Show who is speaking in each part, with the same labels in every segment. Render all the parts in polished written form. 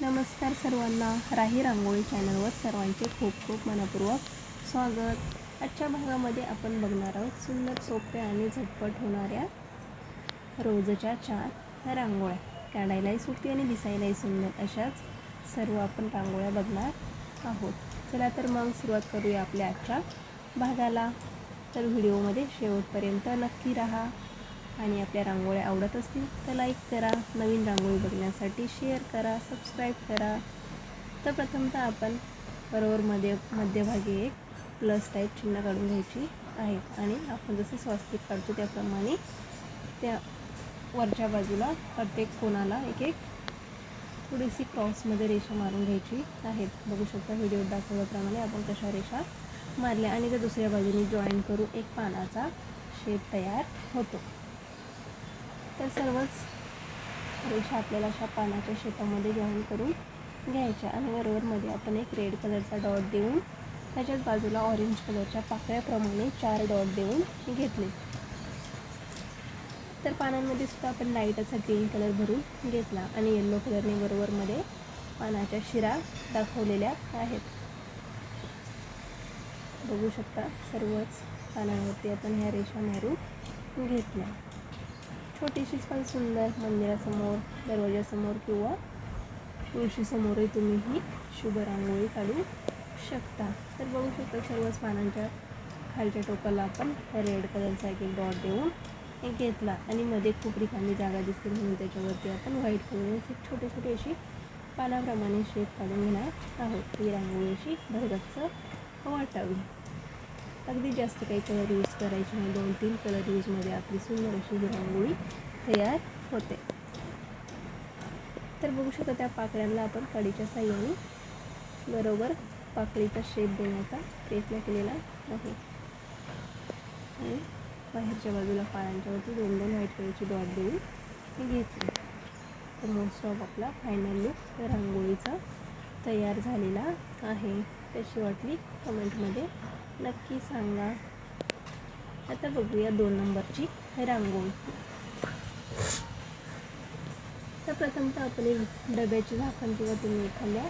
Speaker 1: नमस्कार सर्वांना, राही रांगोळी चॅनलवर सर्वांचे खूप खूप मनपूर्वक स्वागत. आजच्या भागामध्ये आपण बघणार आहोत सुंदर, सोप्या आणि झटपट होणाऱ्या रोजच्या 4 रांगोळ्या. काढायलाही सोपी आणि दिसायलाही सुंदर अशाच सर्व आपण रांगोळ्या बघणार आहोत. चला तर मग सुरुवात करूया आपल्या आजच्या भागाला. तर व्हिडिओमध्ये शेवटपर्यंत नक्की राहा आणि आपल्या रांगोळ्या आवडत असतील तर लाईक करा, नवीन रांगोळी बघण्यासाठी शेअर करा, सबस्क्राईब करा. तर प्रथमतः आपण बरोबर मध्यभागी एक प्लस टाईप चिन्ह काढून घ्यायची आहे आणि आपण जसे स्वस्तिक काढतो त्याप्रमाणे त्या वरच्या बाजूला प्रत्येक कोणाला एक एक थोडीशी क्रॉसमध्ये रेषा मारून घ्यायची आहेत. बघू शकता व्हिडिओत दाखवल्याप्रमाणे आपण कशा रेषा मारल्या आणि त्या दुसऱ्या बाजूने जॉईन करू एक पानाचा शेप तयार होतो. तर सर्वच रेषा आपल्याला अशा पानाच्या शेपामध्ये जॉईन करून घ्यायच्या आणि बरोबरमध्ये आपण एक रेड कलरचा डॉट देऊन त्याच्याच बाजूला ऑरेंज कलरच्या पाकळ्याप्रमाणे 4 डॉट देऊन घेतले. तर पानांमध्ये सुद्धा आपण लाईट असा ग्रीन कलर भरून घेतला आणि येल्लो कलरने बरोबरमध्ये पानाच्या शिरा दाखवलेल्या आहेत. बघू शकता सर्वच पानांवरती आपण ह्या रेषा मारून घेतल्या. छोटीशीच पण सुंदर मंदिरासमोर, दरवाजासमोर किंवा तुळशीसमोरही तुम्ही ही शुभ रांगोळी काढू शकता. तर बघू शकता सर्वच पानांच्या खालच्या टोकाला आपण रेड कलरचा एक डॉट देऊन घेतला आणि मध्ये खूप रिकामी जागा दिसते म्हणून त्याच्यावरती आपण व्हाईट कलरची छोटी छोटी अशी पानाप्रमाणे शेप काढून घेणार आहोत. ही रांगोळी अशी भरगच्च वाटावी. अगदी जास्त काही कलर यूज करायचे नाही, 2-3 कलर यूजमध्ये आपली सुंदर अशी ही रांगोळी तयार होते. तर बघू शकता त्या पाकळ्यांना आपण कडीच्या साह्याने बरोबर पाकळीचा शेप देण्याचा प्रयत्न केलेला आहे आणि बाहेरच्या बाजूला पानांच्या वरती 2-2 व्हाईट कलरची डॉट देऊन घेतली. तर मोस्ट ऑफ आपला फायनल लुक रांगोळीचा तयार झालेला आहे. कशी वाटली कमेंटमध्ये नक्की सांगा. आता बघूया 2 नंबरची रांगोळी. तर प्रथमतः आपण एक डब्याची झाकण किंवा तुम्ही एखाद्या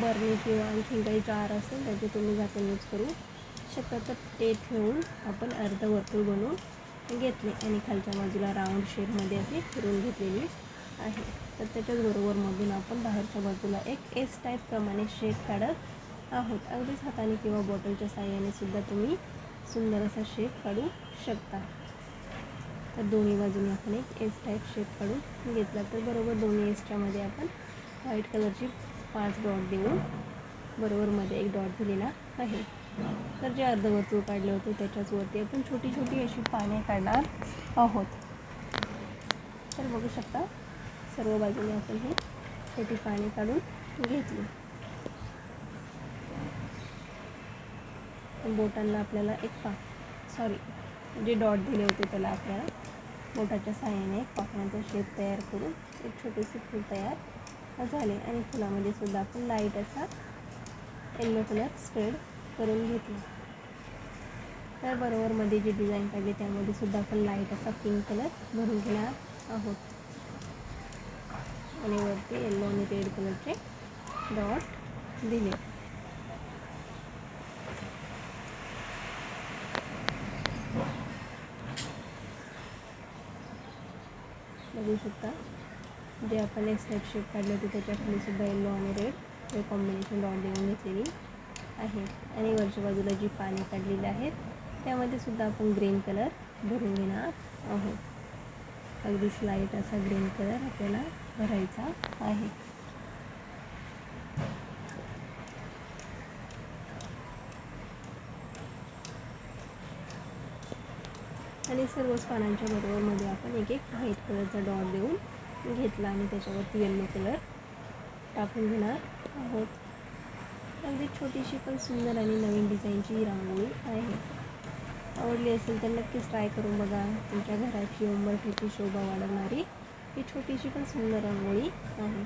Speaker 1: बरणी किंवा आणखी काही जार असेल त्याचे तुम्ही झाकण यूज करू शकता. तर ते ठेवून आपण अर्धवर्तुळ बनवून घेतले आणि खालच्या बाजूला राऊंड शेपमध्ये असे फिरून घेतलेली आहे. तर त्याच्याच बरोबरमधून आपण बाहेरच्या बाजूला एक एस टाईप प्रमाणे शेप काढत आहोत. अगदीच हाताने किंवा बॉटलच्या साह्याने सुद्धा तुम्ही सुंदर असा शेप काढू शकता. तर दोन्ही बाजूने आपण एक एस टाईप शेप काढून घेतला. तर बरोबर दोन्ही एसच्यामध्ये आपण व्हाईट कलरची 5 डॉट देऊन बरोबरमध्ये एक डॉट दिलेला आहे. तर जे अर्धवर्तुळ काढले होते त्याच्याच वरती आपण छोटी छोटी अशी पाने काढणार आहोत. तर बघू शकता सर्व बाजूने आपण ही छोटी पाने काढून घेतली. बोटांना आपल्याला एक जे डॉट दिले होते त्याला आपल्याला बोटाच्या साह्याने पाकळ्यांचा शेप तयार करून एक छोटेसे फूल तयार झाले आणि फुलामध्ये सुद्धा आपण लाईट असा येल्लो कलर स्प्रेड करून घेतला. तर बरोबरमध्ये जी डिझाईन काढली त्यामध्ये सुद्धा आपण लाईट असा पिंक कलर भरून घेणार आहोत आणि वरती येल्लो आणि रेड कलरचे डॉट दिले. बघू शकता जे आपण एक स्टेप शेप काढले होते त्याच्या खाली सुद्धा येल्लो आणि रेड हे कॉम्बिनेशन डॉट देऊन घेतलेली आहे आणि वरच्या बाजूला जी पाने काढलेली आहेत त्यामध्ये सुद्धा आपण ग्रीन कलर भरून घेणार आहोत. अगदीच लाईट असा ग्रीन कलर आपल्याला भरायचा आहे. आणि सर्वच पानांच्या बरोबरमध्ये आपण एक एक व्हाईट कलरचा डॉट देऊन घेतला आणि त्याच्यावरती येल्लो कलर टाकून घेणार आहोत. अगदी छोटीशी पण सुंदर आणि नवीन डिझाईनची ही रांगोळी आहे. आवडली असेल तर नक्कीच ट्राय करून बघा. तुमच्या घराची उंबरठ्याची शोभा वाढवणारी ही छोटीशी पण सुंदर रांगोळी आहे.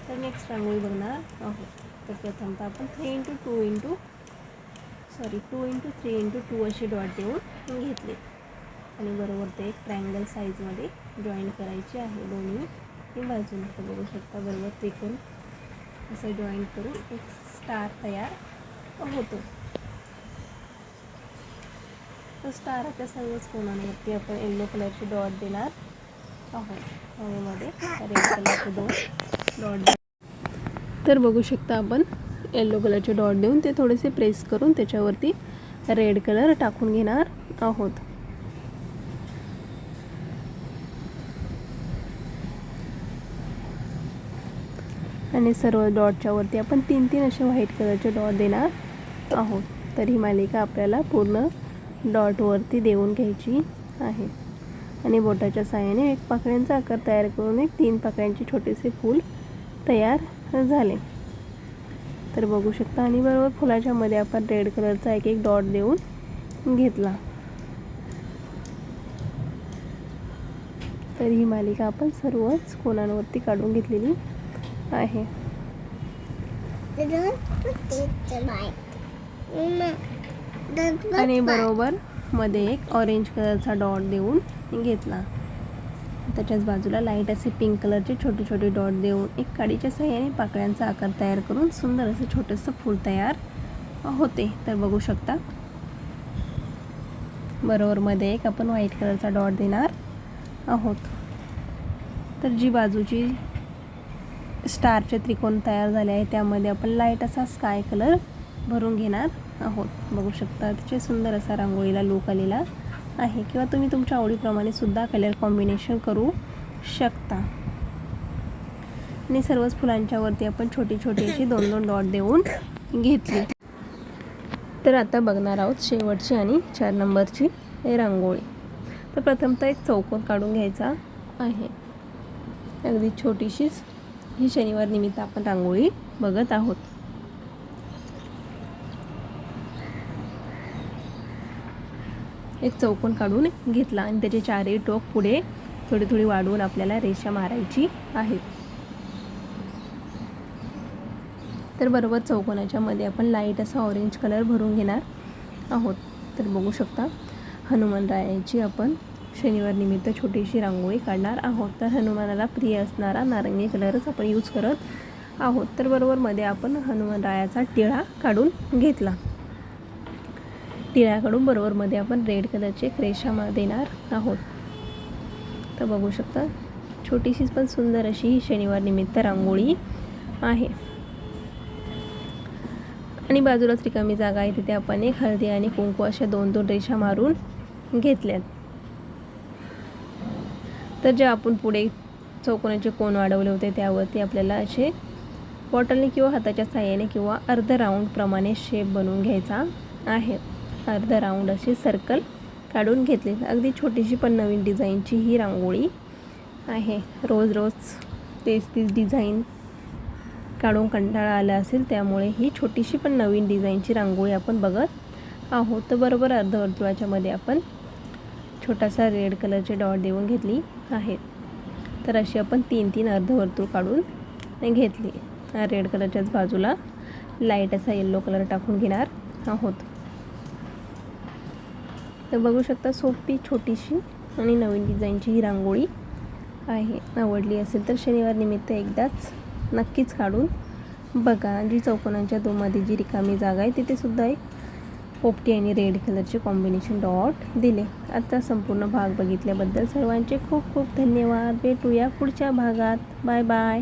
Speaker 1: तर नेक्स्ट रांगोळी बघणार आहोत. तर प्रथमतः आपण 2x3 असे डॉट देऊन घेतले आणि बरोबर ते एक ट्रायंगल साईजमध्ये जॉईन करायचे आहे दोन्ही ही बाजूला. तर बघू शकता बरोबर त्रिकोण असं जॉईन करून एक स्टार तयार होतो. तर स्टारच्या सर्वच कोणावरती आपण येलो कलरचे डॉट देणार आहोत. हवेमध्ये रेड कलरचे 2 डॉट. तर बघू शकता आपण येलो कलरचे डॉट देऊन ते थोडेसे प्रेस करून त्याच्यावरती रेड कलर टाकून घेणार आहोत. आणि सर्व डॉटच्या वरती आपण 3-3 असे व्हाईट कलरचे डॉट देणार आहोत. तर ही मालिका आपल्याला पूर्ण डॉटवरती देऊन घ्यायची आहे. आणि बोटाच्या साहाय्याने एक पाकळ्यांचा आकार तयार करून एक 3 पाकळ्यांचे छोटेसे फूल तयार झाले. तर बघू शकता. आणि बरोबर फुलाच्या मध्ये आपण रेड कलरचा एक डॉट देऊन घेतला. तर ही मालिका आपण सर्वच कोणांवरती काढून घेतलेली आहे. आणि बरोबर मध्ये एक ऑरेंज कलरचा डॉट देऊन घेतला. त्याच्याच बाजूला लाईट असे पिंक कलरचे छोटे छोटे डॉट देऊन एक काडीच्या साहाय्याने पाकळ्यांचा आकार तयार करून सुंदर असं छोटंसं फूल तयार होते. तर बघू शकता बरोबर मध्ये एक आपण व्हाईट कलरचा डॉट देणार आहोत. तर जी बाजूची स्टारचे त्रिकोण तयार झाले आहे त्यामध्ये आपण लाईट असा स्काय कलर भरून घेणार आहोत. बघू शकता त्याचे सुंदर असा रांगोळीला लूक आलेला आहे. किंवा तुम्ही तुमच्या आवडीप्रमाणे सुद्धा कलर कॉम्बिनेशन करू शकता. आणि सर्वच फुलांच्या वरती आपण छोटी छोटी अशी 2-2 डॉट देऊन घेतली. तर आता बघणार आहोत शेवटची आणि 4 नंबरची रांगोळी. तर प्रथमतः एक चौकोन काढून घ्यायचा आहे. अगदी छोटीशीच ही शनिवार निमित्त आपण रांगोळी बघत आहोत. एक चौकोन काढून घेतला आणि त्याचे 4ही टोक पुढे थोडी थोडी वाढवून आपल्याला रेषा मारायची आहे. तर बरोबर चौकोनाच्या मध्ये आपण लाईट असा ऑरेंज कलर भरून घेणार आहोत. तर बघू शकता हनुमानरायाची आपण शनिवार निमित्त छोटीशी रांगोळी काढणार आहोत. तर हनुमानाला प्रिय असणारा नारंगी कलरच आपण यूज करत आहोत. तर बरोबर मध्ये आपण हनुमानरायाचा टिळा काढून घेतला. टिळ्याकडून बरोबर मध्ये आपण रेड कलरचे रेषा देणार आहोत. तर बघू शकता छोटीशीच पण सुंदर अशी ही शनिवार निमित्त रांगोळी आहे. आणि बाजूलाच रिकामी जागा आहे तिथे आपण एक हळदी आणि कुंकू अशा 2-2 रेषा मारून घेतल्यात. तर जे आपण पुढे चौकोनाचे कोन वाढवले होते त्यावरती आपल्याला असे बॉटलने किंवा हाताच्या साहाय्याने किंवा अर्ध राऊंड प्रमाणे शेप बनवून घ्यायचा आहे. अर्ध राऊंड असे सर्कल काढून घेतले. अगदी छोटीशी पण नवीन डिझाईनची ही रांगोळी आहे. रोज रोज तेच डिझाईन काढून कंटाळा आला असेल त्यामुळे ही छोटीशी पण नवीन डिझाईनची रांगोळी आपण बघत आहोत. तर बरोबर अर्धवर्तुळाच्या मध्ये आपण छोटासा रेड कलरचे डॉट देऊन घेतली आहेत. तर अशी आपण 3-3 अर्धवर्तुळ काढून घेतली. रेड कलरच्याच बाजूला लाईट असा येलो कलर टाकून घेणार आहोत. तर बघू शकता सोपी छोटीशी आणि नवीन डिझाईनची ही रांगोळी आहे. आवडली असेल तर शनिवार निमित्त एकदाच नक्कीच काढून बघा. जी चौकोनांच्या मध्ये जी रिकामी जागा आहे तिथे सुद्धा एक पोपटी आणि रेड कलरचे कॉम्बिनेशन डॉट दिले. आता संपूर्ण भाग बघितल्याबद्दल सर्वांचे खूप खूप धन्यवाद. भेटूया पुढच्या भागात. Bye bye.